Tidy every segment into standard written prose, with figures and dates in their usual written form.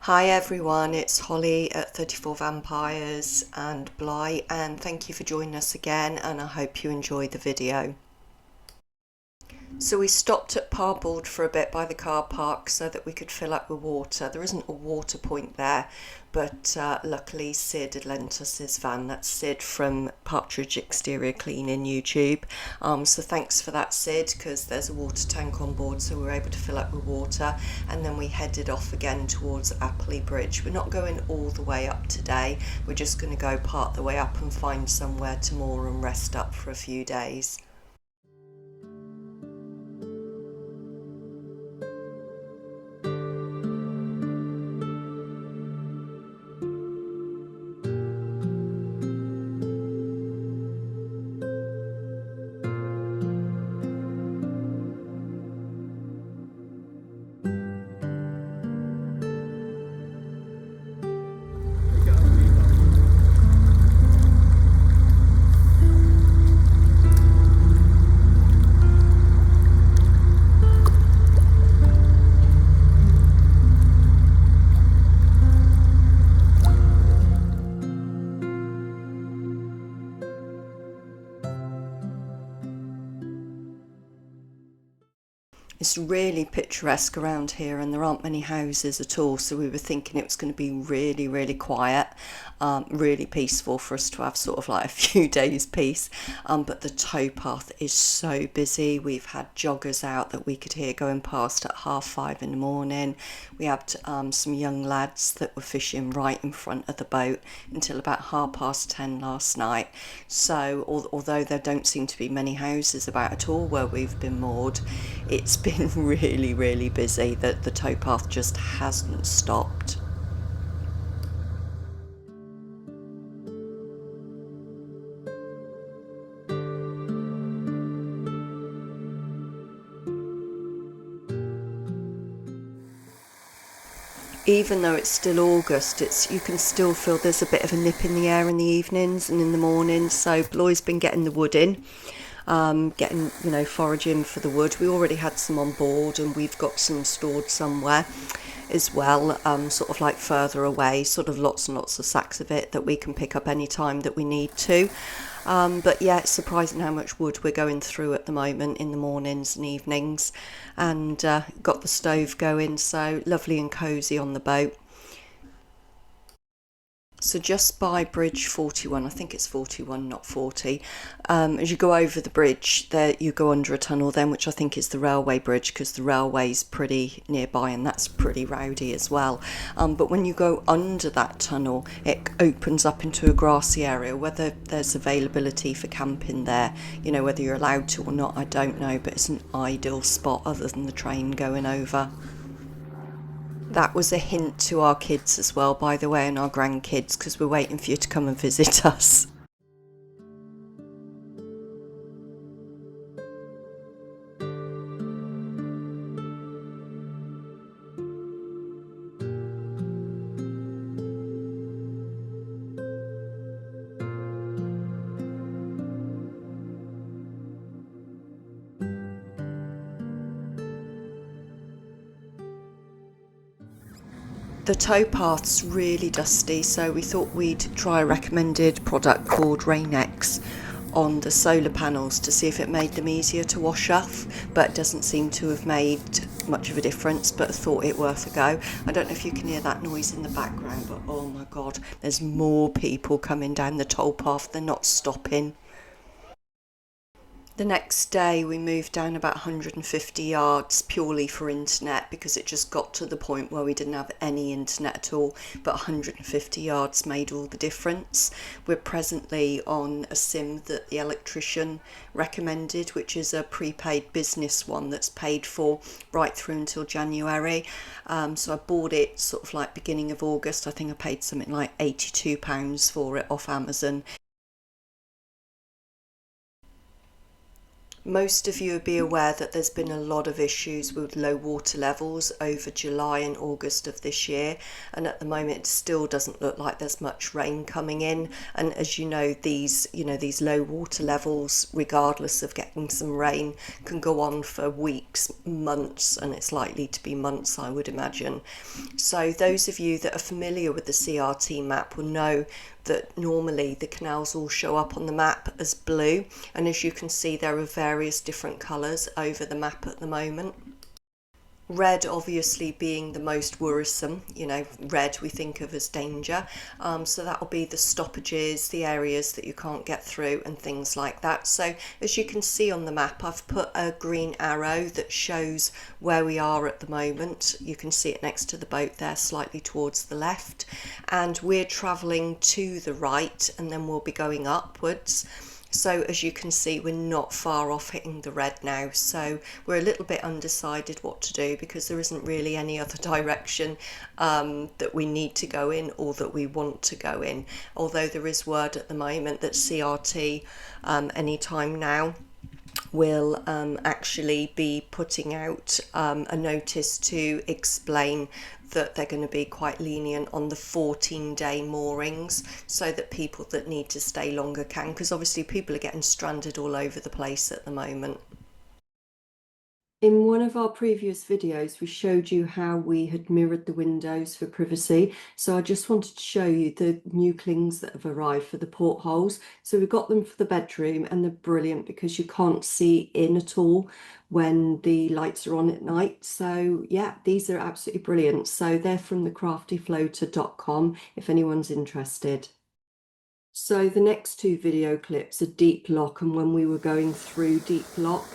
Hi everyone, it's Holly at 34 Vampires and Bly, and thank you for joining us again, and I hope you enjoy the video. So we stopped at Parbold for a bit by the car park so that we could fill up with water. There isn't a water point there, but luckily Sid had lent us his van. That's Sid from Partridge Exterior Cleaning YouTube. So thanks for that, Sid, because there's a water tank on board, so we were able to fill up with water. And then we headed off again towards Appley Bridge. We're not going all the way up today. We're just going to go part the way up and find somewhere to moor and rest up for a few days. It's really picturesque around here and there aren't many houses at all, so we were thinking it was going to be really quiet, really peaceful for us to have sort of like a few days peace, but the towpath is so busy. We've had joggers out that we could hear going past at 5:30 in the morning. We had some young lads that were fishing right in front of the boat until about 10:30 last night. So although there don't seem to be many houses about at all where we've been moored, it's been really busy. That the towpath just hasn't stopped. Even though it's still August, you can still feel there's a bit of a nip in the air in the evenings and in the mornings. So Bloy's been getting the wood in, getting foraging for the wood. We already had some on board, and we've got some stored somewhere as well, sort of like further away, sort of lots and lots of sacks of it that we can pick up any time that we need to. But yeah, it's surprising how much wood we're going through at the moment in the mornings and evenings, and got the stove going, so lovely and cosy on the boat. So just by bridge 41, I think it's 41, not 40, as you go over the bridge, there you go under a tunnel then, which I think is the railway bridge, because the railway's pretty nearby and that's pretty rowdy as well. But when you go under that tunnel, it opens up into a grassy area. Whether there's availability for camping there, whether you're allowed to or not, I don't know, but it's an ideal spot other than the train going over. That was a hint to our kids as well, by the way, and our grandkids, because we're waiting for you to come and visit us. The towpath's really dusty, so we thought we'd try a recommended product called Rain-X on the solar panels to see if it made them easier to wash off, but it doesn't seem to have made much of a difference, but thought it worth a go. I don't know if you can hear that noise in the background, but oh my god, there's more people coming down the towpath. They're not stopping. The next day we moved down about 150 yards purely for internet, because it just got to the point where we didn't have any internet at all, but 150 yards made all the difference. We're presently on a SIM that the electrician recommended, which is a prepaid business one that's paid for right through until January. So I bought it sort of like beginning of August. I think I paid something like £82 for it off Amazon. Most of you will be aware that there's been a lot of issues with low water levels over July and August of this year, and at the moment it still doesn't look like there's much rain coming in. And as these low water levels, regardless of getting some rain, can go on for weeks, months, and it's likely to be months, I would imagine. So those of you that are familiar with the CRT map will know that normally the canals all show up on the map as blue, and as you can see there are various different colours over the map at the moment. Red obviously being the most worrisome, red we think of as danger. So that will be the stoppages, the areas that you can't get through and things like that. So as you can see on the map, I've put a green arrow that shows where we are at the moment. You can see it next to the boat there, slightly towards the left. And we're travelling to the right, and then we'll be going upwards. So as you can see, we're not far off hitting the red now, so we're a little bit undecided what to do because there isn't really any other direction that we need to go in or that we want to go in, although there is word at the moment that CRT anytime now will actually be putting out a notice to explain that they're going to be quite lenient on the 14-day moorings so that people that need to stay longer can, because obviously people are getting stranded all over the place at the moment. In one of our previous videos, we showed you how we had mirrored the windows for privacy. So I just wanted to show you the new clings that have arrived for the portholes. So we got them for the bedroom, and they're brilliant because you can't see in at all when the lights are on at night. So yeah, these are absolutely brilliant. So they're from the craftyfloater.com if anyone's interested. So the next two video clips are deep lock and when we were going through deep lock,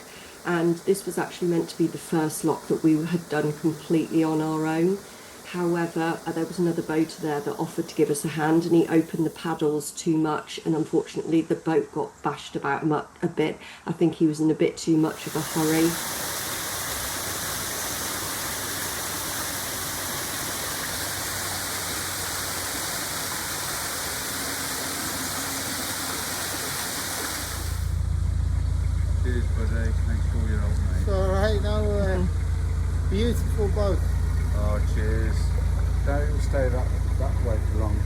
and this was actually meant to be the first lock that we had done completely on our own. However, there was another boater there that offered to give us a hand, and he opened the paddles too much, and unfortunately the boat got bashed about a bit. I think he was in a bit too much of a hurry. Cheers, buddy. Thanks for all your help, mate. It's alright now, beautiful boat. Oh, cheers. Don't stay that way for long.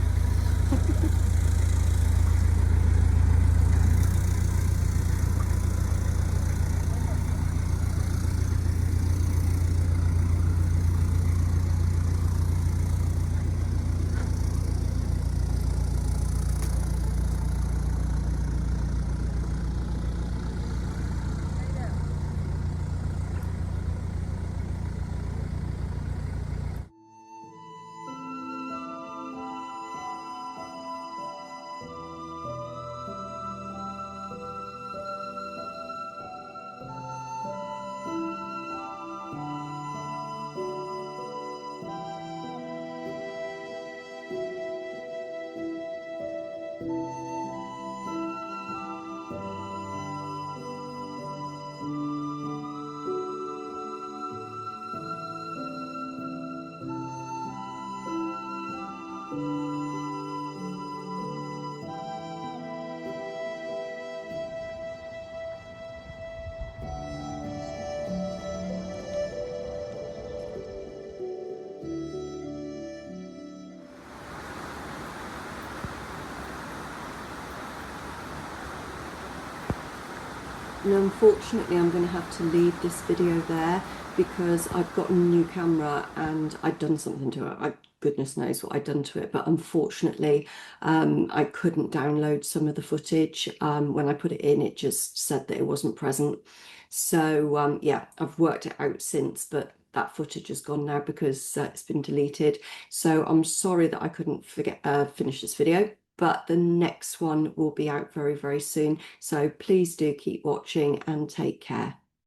And unfortunately I'm going to have to leave this video there because I've got a new camera and I'd done something to it. Goodness knows what I'd done to it, but unfortunately I couldn't download some of the footage. When I put it in, it just said that it wasn't present. So yeah, I've worked it out since, but that footage is gone now because it's been deleted. So I'm sorry that I couldn't finish this video, but the next one will be out very, very soon. So please do keep watching and take care.